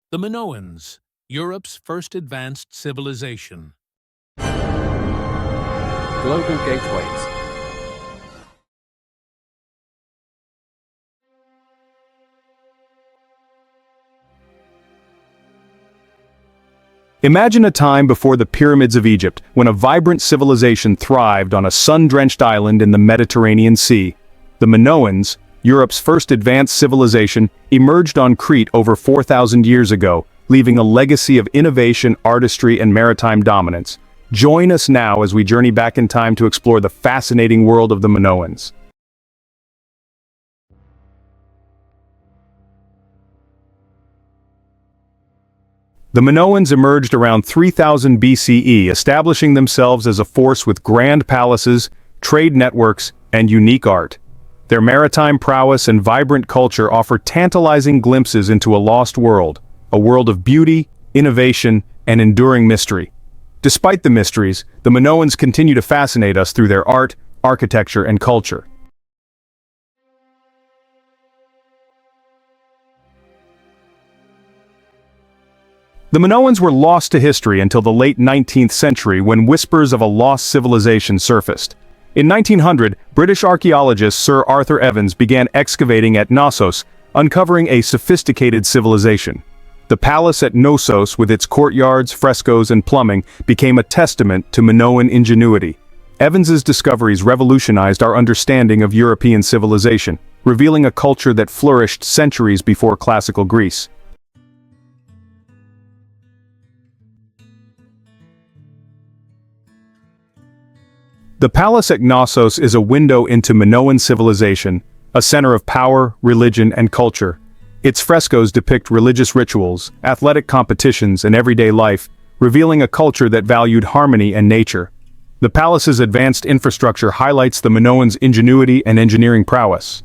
The Minoans, Europe's first advanced civilization. Global gateways. Imagine a time before the pyramids of Egypt, when a vibrant civilization thrived on a sun-drenched island in the Mediterranean Sea. The Minoans, Europe's first advanced civilization, emerged on Crete over 4,000 years ago, leaving a legacy of innovation, artistry, and maritime dominance. Join us now as we journey back in time to explore the fascinating world of the Minoans. The Minoans emerged around 3000 BCE, establishing themselves as a force with grand palaces, trade networks, and unique art. Their maritime prowess and vibrant culture offer tantalizing glimpses into a lost world, a world of beauty, innovation, and enduring mystery. Despite the mysteries, the Minoans continue to fascinate us through their art, architecture, and culture. The Minoans were lost to history until the late 19th century, when whispers of a lost civilization surfaced. In 1900, British archaeologist Sir Arthur Evans began excavating at Knossos, uncovering a sophisticated civilization. The palace at Knossos, with its courtyards, frescoes, and plumbing, became a testament to Minoan ingenuity. Evans's discoveries revolutionized our understanding of European civilization, revealing a culture that flourished centuries before classical Greece. The palace at Knossos is a window into Minoan civilization, a center of power, religion, and culture. Its frescoes depict religious rituals, athletic competitions, and everyday life, revealing a culture that valued harmony and nature. The palace's advanced infrastructure highlights the Minoans' ingenuity and engineering prowess.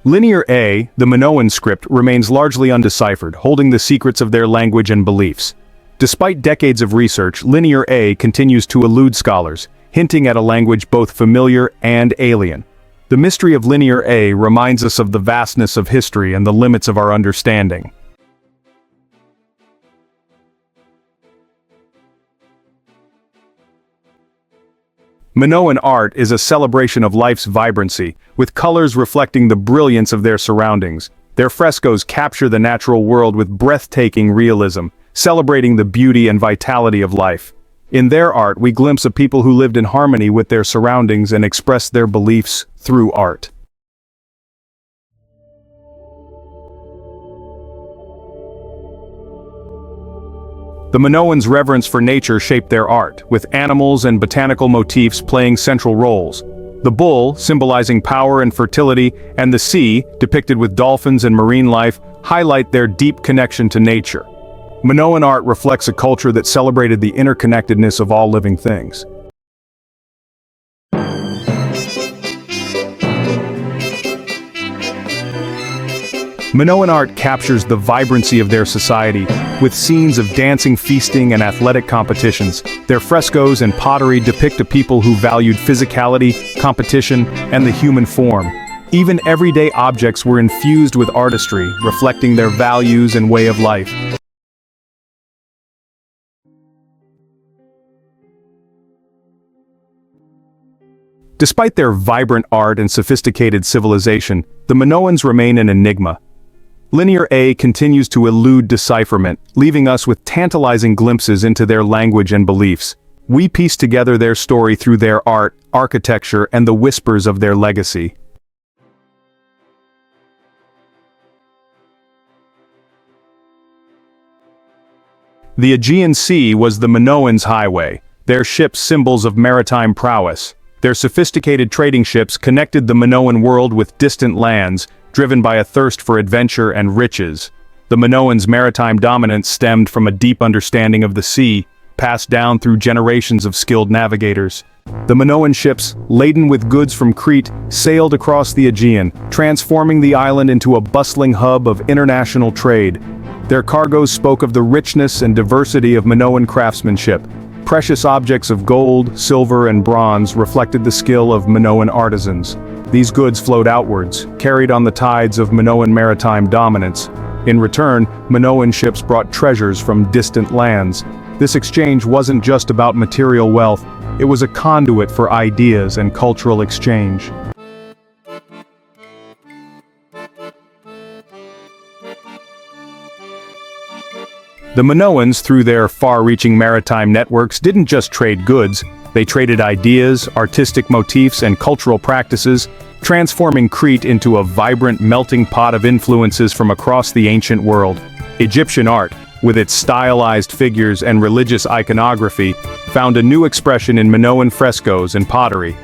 Linear A, the Minoan script, remains largely undeciphered, holding the secrets of their language and beliefs. Despite decades of research, Linear A continues to elude scholars, hinting at a language both familiar and alien. The mystery of Linear A reminds us of the vastness of history and the limits of our understanding. Minoan art is a celebration of life's vibrancy, with colors reflecting the brilliance of their surroundings. Their frescoes capture the natural world with breathtaking realism, celebrating the beauty and vitality of life. In their art, we glimpse a people who lived in harmony with their surroundings and expressed their beliefs through art. The Minoans' reverence for nature shaped their art, with animals and botanical motifs playing central roles. The bull, symbolizing power and fertility, and the sea, depicted with dolphins and marine life, highlight their deep connection to nature. Minoan art reflects a culture that celebrated the interconnectedness of all living things. Minoan art captures the vibrancy of their society, with scenes of dancing, feasting, and athletic competitions. Their frescoes and pottery depict a people who valued physicality, competition, and the human form. Even everyday objects were infused with artistry, reflecting their values and way of life. Despite their vibrant art and sophisticated civilization, the Minoans remain an enigma. Linear A continues to elude decipherment, leaving us with tantalizing glimpses into their language and beliefs. We piece together their story through their art, architecture, and the whispers of their legacy. The Aegean Sea was the Minoans' highway, their ships symbols of maritime prowess. Their sophisticated trading ships connected the Minoan world with distant lands, driven by a thirst for adventure and riches. The Minoans' maritime dominance stemmed from a deep understanding of the sea, passed down through generations of skilled navigators. The Minoan ships, laden with goods from Crete, sailed across the Aegean, transforming the island into a bustling hub of international trade. Their cargoes spoke of the richness and diversity of Minoan craftsmanship, Precious objects of gold, silver, and bronze reflected the skill of Minoan artisans. These goods flowed outwards, carried on the tides of Minoan maritime dominance. In return, Minoan ships brought treasures from distant lands. This exchange wasn't just about material wealth, it was a conduit for ideas and cultural exchange. The Minoans, through their far-reaching maritime networks, didn't just trade goods, they traded ideas, artistic motifs, and cultural practices, transforming Crete into a vibrant melting pot of influences from across the ancient world. Egyptian art, with its stylized figures and religious iconography, found a new expression in Minoan frescoes and pottery,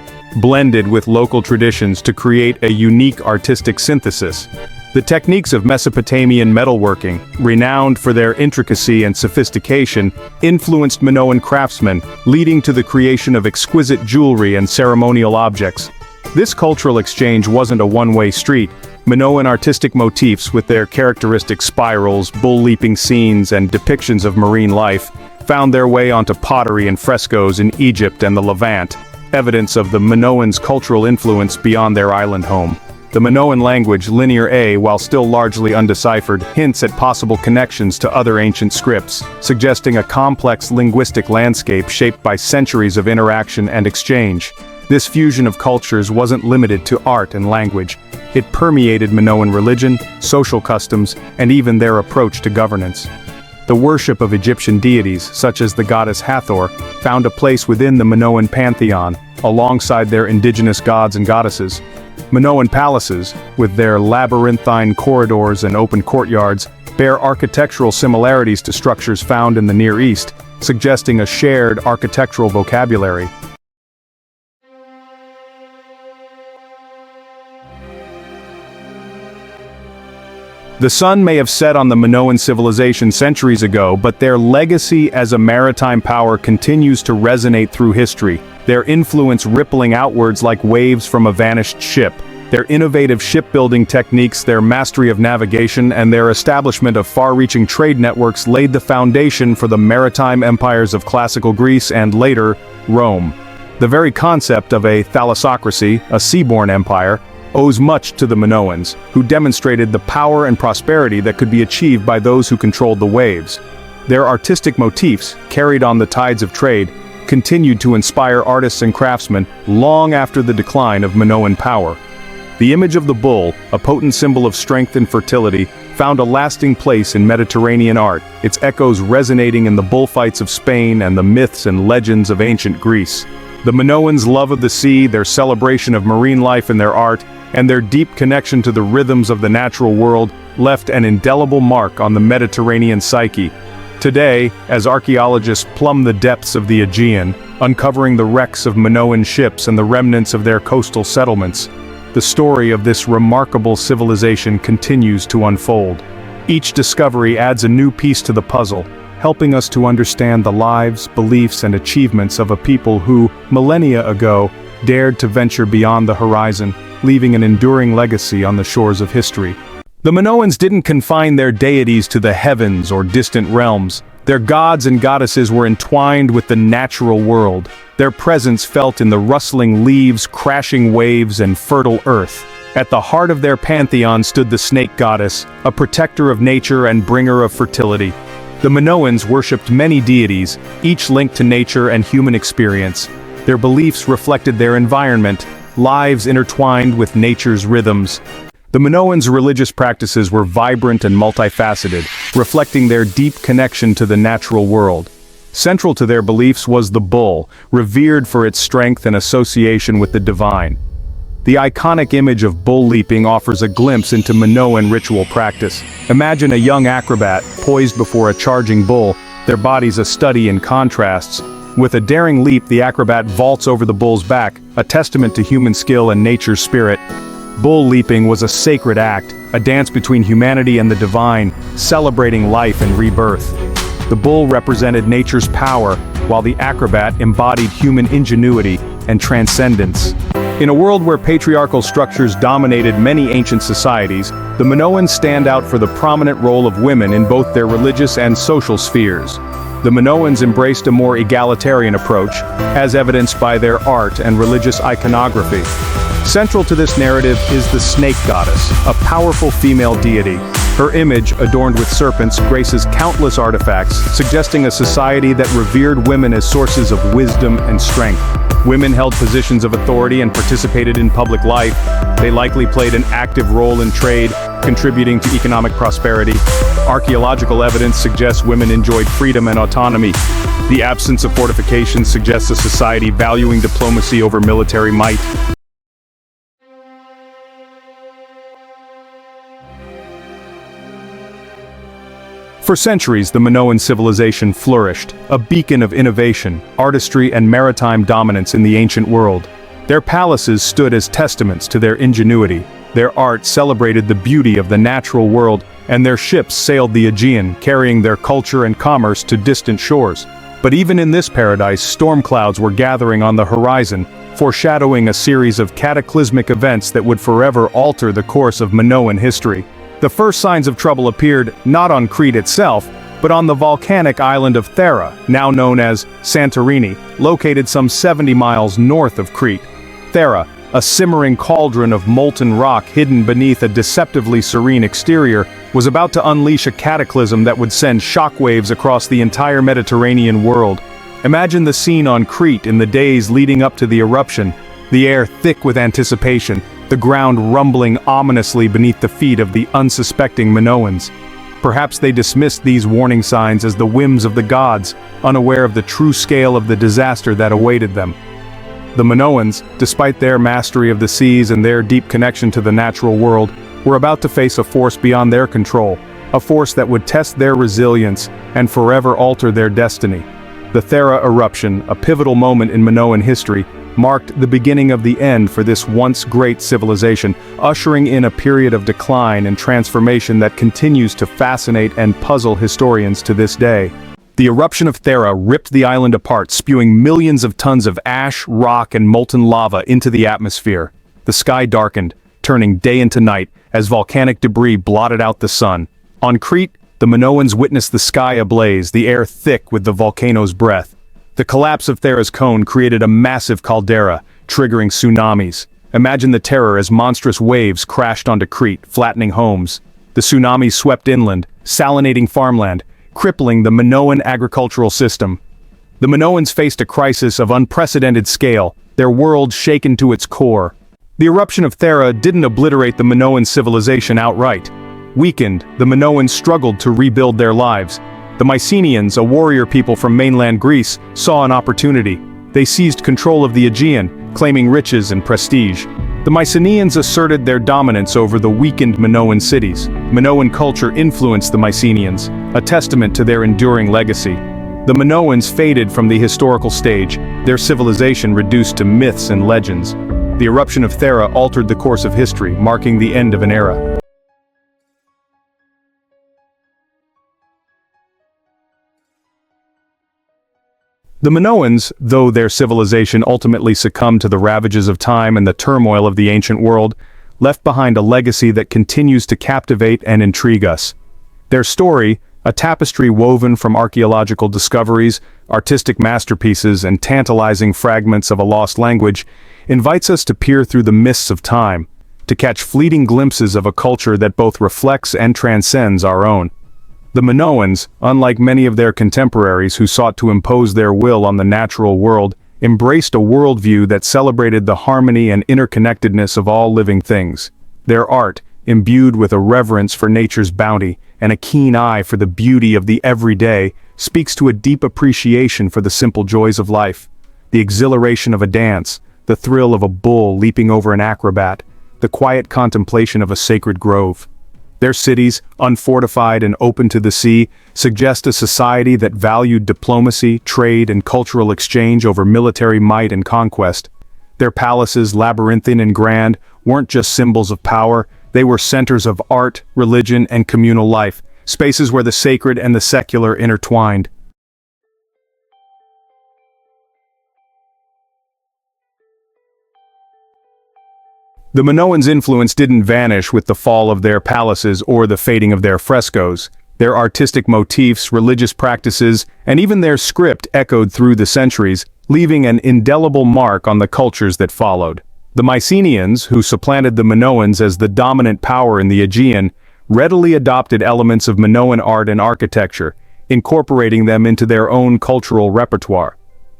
blended with local traditions to create a unique artistic synthesis. The techniques of Mesopotamian metalworking, renowned for their intricacy and sophistication, influenced Minoan craftsmen, leading to the creation of exquisite jewelry and ceremonial objects. This cultural exchange wasn't a one-way street. Minoan artistic motifs, with their characteristic spirals, bull-leaping scenes, and depictions of marine life, found their way onto pottery and frescoes in Egypt and the Levant, evidence of the Minoans' cultural influence beyond their island home. The Minoan language, Linear A, while still largely undeciphered, hints at possible connections to other ancient scripts, suggesting a complex linguistic landscape shaped by centuries of interaction and exchange. This fusion of cultures wasn't limited to art and language. It permeated Minoan religion, social customs, and even their approach to governance. The worship of Egyptian deities, such as the goddess Hathor, found a place within the Minoan pantheon, alongside their indigenous gods and goddesses. Minoan palaces, with their labyrinthine corridors and open courtyards, bear architectural similarities to structures found in the Near East, suggesting a shared architectural vocabulary. The sun may have set on the Minoan civilization centuries ago, but their legacy as a maritime power continues to resonate through history, their influence rippling outwards like waves from a vanished ship. Their innovative shipbuilding techniques, their mastery of navigation, and their establishment of far-reaching trade networks laid the foundation for the maritime empires of classical Greece and, later, Rome. The very concept of a thalassocracy, a seaborne empire, owes much to the Minoans, who demonstrated the power and prosperity that could be achieved by those who controlled the waves. Their artistic motifs, carried on the tides of trade, continued to inspire artists and craftsmen long after the decline of Minoan power. The image of the bull, a potent symbol of strength and fertility, found a lasting place in Mediterranean art, its echoes resonating in the bullfights of Spain and the myths and legends of ancient Greece. The Minoans' love of the sea, their celebration of marine life in their art, and their deep connection to the rhythms of the natural world left an indelible mark on the Mediterranean psyche. Today, as archaeologists plumb the depths of the Aegean, uncovering the wrecks of Minoan ships and the remnants of their coastal settlements, the story of this remarkable civilization continues to unfold. Each discovery adds a new piece to the puzzle, helping us to understand the lives, beliefs, and achievements of a people who, millennia ago, dared to venture beyond the horizon, leaving an enduring legacy on the shores of history. The Minoans didn't confine their deities to the heavens or distant realms. Their gods and goddesses were entwined with the natural world, their presence felt in the rustling leaves, crashing waves, and fertile earth. At the heart of their pantheon stood the snake goddess, a protector of nature and bringer of fertility. The Minoans worshipped many deities, each linked to nature and human experience. Their beliefs reflected their environment, lives intertwined with nature's rhythms. The Minoans' religious practices were vibrant and multifaceted, reflecting their deep connection to the natural world. Central to their beliefs was the bull, revered for its strength and association with the divine. The iconic image of bull leaping offers a glimpse into Minoan ritual practice. Imagine a young acrobat poised before a charging bull, their bodies a study in contrasts. With a daring leap, the acrobat vaults over the bull's back, a testament to human skill and nature's spirit. Bull leaping was a sacred act, a dance between humanity and the divine, celebrating life and rebirth. The bull represented nature's power, while the acrobat embodied human ingenuity and transcendence. In a world where patriarchal structures dominated many ancient societies, the Minoans stand out for the prominent role of women in both their religious and social spheres. The Minoans embraced a more egalitarian approach, as evidenced by their art and religious iconography. Central to this narrative is the snake goddess, a powerful female deity. Her image, adorned with serpents, graces countless artifacts, suggesting a society that revered women as sources of wisdom and strength. Women held positions of authority and participated in public life. They likely played an active role in trade, contributing to economic prosperity. Archaeological evidence suggests women enjoyed freedom and autonomy. The absence of fortifications suggests a society valuing diplomacy over military might. For centuries, the Minoan civilization flourished, a beacon of innovation, artistry, and maritime dominance in the ancient world. Their palaces stood as testaments to their ingenuity. Their art celebrated the beauty of the natural world, and their ships sailed the Aegean, carrying their culture and commerce to distant shores. But even in this paradise, storm clouds were gathering on the horizon, foreshadowing a series of cataclysmic events that would forever alter the course of Minoan history. The first signs of trouble appeared not on Crete itself, but on the volcanic island of Thera, now known as Santorini, located some 70 miles north of Crete. Thera, a simmering cauldron of molten rock hidden beneath a deceptively serene exterior, was about to unleash a cataclysm that would send shockwaves across the entire Mediterranean world. Imagine the scene on Crete in the days leading up to the eruption, the air thick with anticipation, the ground rumbling ominously beneath the feet of the unsuspecting Minoans. Perhaps they dismissed these warning signs as the whims of the gods, unaware of the true scale of the disaster that awaited them. The Minoans, despite their mastery of the seas and their deep connection to the natural world, were about to face a force beyond their control, a force that would test their resilience and forever alter their destiny. The Thera eruption, a pivotal moment in Minoan history, marked the beginning of the end for this once great civilization, ushering in a period of decline and transformation that continues to fascinate and puzzle historians to this day. The eruption of Thera ripped the island apart, spewing millions of tons of ash, rock, and molten lava into the atmosphere. The sky darkened, turning day into night, as volcanic debris blotted out the sun. On Crete, the Minoans witnessed the sky ablaze, the air thick with the volcano's breath. The collapse of Thera's cone created a massive caldera, triggering tsunamis. Imagine the terror as monstrous waves crashed onto Crete, flattening homes. The tsunamis swept inland, salinating farmland, crippling the Minoan agricultural system. The Minoans faced a crisis of unprecedented scale, their world shaken to its core. The eruption of Thera didn't obliterate the Minoan civilization outright. Weakened, the Minoans struggled to rebuild their lives. The Mycenaeans, a warrior people from mainland Greece, saw an opportunity. They seized control of the Aegean, claiming riches and prestige. The Mycenaeans asserted their dominance over the weakened Minoan cities. Minoan culture influenced the Mycenaeans, a testament to their enduring legacy. The Minoans faded from the historical stage, their civilization reduced to myths and legends. The eruption of Thera altered the course of history, marking the end of an era. The Minoans, though their civilization ultimately succumbed to the ravages of time and the turmoil of the ancient world, left behind a legacy that continues to captivate and intrigue us. Their story, a tapestry woven from archaeological discoveries, artistic masterpieces, and tantalizing fragments of a lost language, invites us to peer through the mists of time, to catch fleeting glimpses of a culture that both reflects and transcends our own. The Minoans, unlike many of their contemporaries who sought to impose their will on the natural world, embraced a worldview that celebrated the harmony and interconnectedness of all living things. Their art, imbued with a reverence for nature's bounty and a keen eye for the beauty of the everyday, speaks to a deep appreciation for the simple joys of life. The exhilaration of a dance, the thrill of a bull leaping over an acrobat, the quiet contemplation of a sacred grove. Their cities, unfortified and open to the sea, suggest a society that valued diplomacy, trade, and cultural exchange over military might and conquest. Their palaces, labyrinthine and grand, weren't just symbols of power, they were centers of art, religion, and communal life, spaces where the sacred and the secular intertwined. The Minoans' influence didn't vanish with the fall of their palaces or the fading of their frescoes. Their artistic motifs, religious practices, and even their script echoed through the centuries, leaving an indelible mark on the cultures that followed. The Mycenaeans, who supplanted the Minoans as the dominant power in the Aegean, readily adopted elements of Minoan art and architecture, incorporating them into their own cultural repertoire.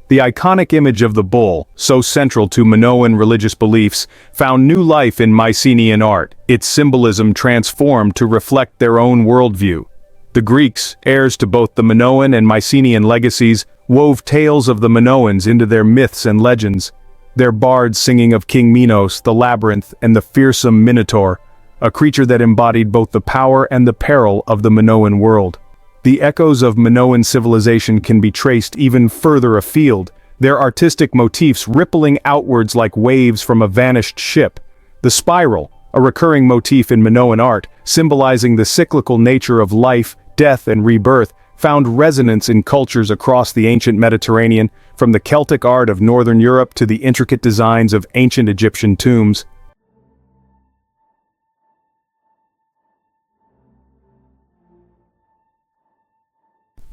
The iconic image of the bull, so central to Minoan religious beliefs, found new life in Mycenaean art, its symbolism transformed to reflect their own worldview. The Greeks, heirs to both the Minoan and Mycenaean legacies, wove tales of the Minoans into their myths and legends, their bards singing of King Minos, the labyrinth, and the fearsome Minotaur, a creature that embodied both the power and the peril of the Minoan world. The echoes of Minoan civilization can be traced even further afield, their artistic motifs rippling outwards like waves from a vanished ship. The spiral, a recurring motif in Minoan art, symbolizing the cyclical nature of life, death, and rebirth, found resonance in cultures across the ancient Mediterranean, from the Celtic art of northern Europe to the intricate designs of ancient Egyptian tombs.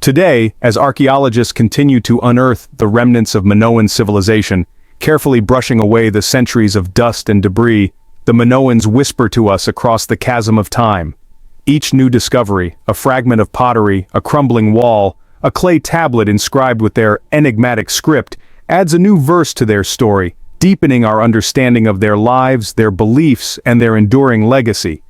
Today, as archaeologists continue to unearth the remnants of Minoan civilization, carefully brushing away the centuries of dust and debris, the Minoans whisper to us across the chasm of time. Each new discovery, a fragment of pottery, a crumbling wall, a clay tablet inscribed with their enigmatic script, adds a new verse to their story, deepening our understanding of their lives, their beliefs, and their enduring legacy.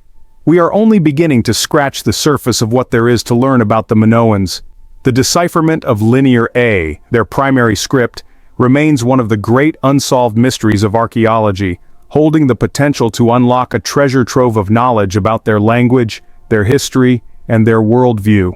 We are only beginning to scratch the surface of what there is to learn about the Minoans. The decipherment of Linear A, their primary script, remains one of the great unsolved mysteries of archaeology, holding the potential to unlock a treasure trove of knowledge about their language, their history, and their worldview.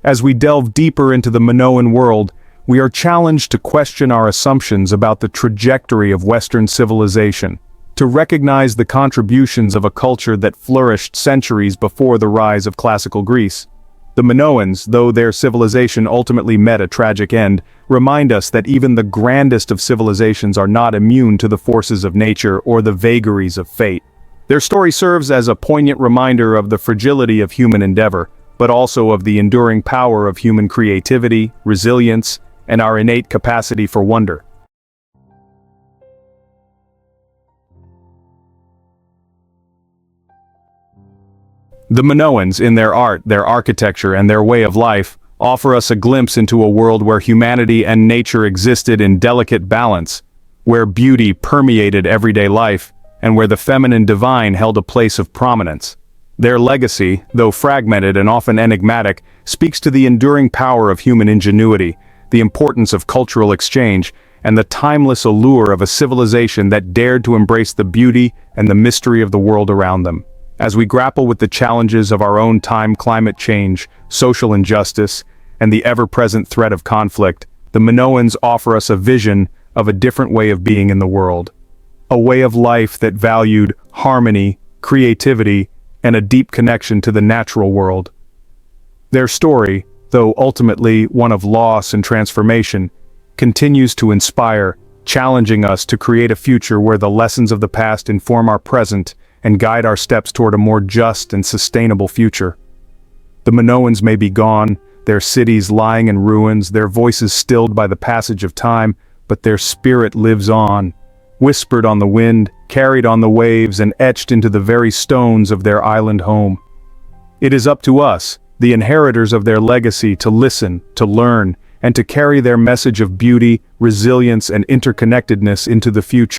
As we delve deeper into the Minoan world, we are challenged to question our assumptions about the trajectory of Western civilization, to recognize the contributions of a culture that flourished centuries before the rise of classical Greece. The Minoans, though their civilization ultimately met a tragic end, remind us that even the grandest of civilizations are not immune to the forces of nature or the vagaries of fate. Their story serves as a poignant reminder of the fragility of human endeavor, but also of the enduring power of human creativity, resilience, and our innate capacity for wonder. The Minoans, in their art, their architecture, and their way of life, offer us a glimpse into a world where humanity and nature existed in delicate balance, where beauty permeated everyday life, and where the feminine divine held a place of prominence. Their legacy, though fragmented and often enigmatic, speaks to the enduring power of human ingenuity, the importance of cultural exchange, and the timeless allure of a civilization that dared to embrace the beauty and the mystery of the world around them. As we grapple with the challenges of our own time, climate change, social injustice, and the ever-present threat of conflict, the Minoans offer us a vision of a different way of being in the world. A way of life that valued harmony, creativity, and a deep connection to the natural world. Their story, though ultimately one of loss and transformation, continues to inspire, challenging us to create a future where the lessons of the past inform our present and guide our steps toward a more just and sustainable future. The Minoans may be gone, their cities lying in ruins, their voices stilled by the passage of time, but their spirit lives on, whispered on the wind, carried on the waves, and etched into the very stones of their island home. It is up to us, the inheritors of their legacy, to listen, to learn, and to carry their message of beauty, resilience, and interconnectedness into the future.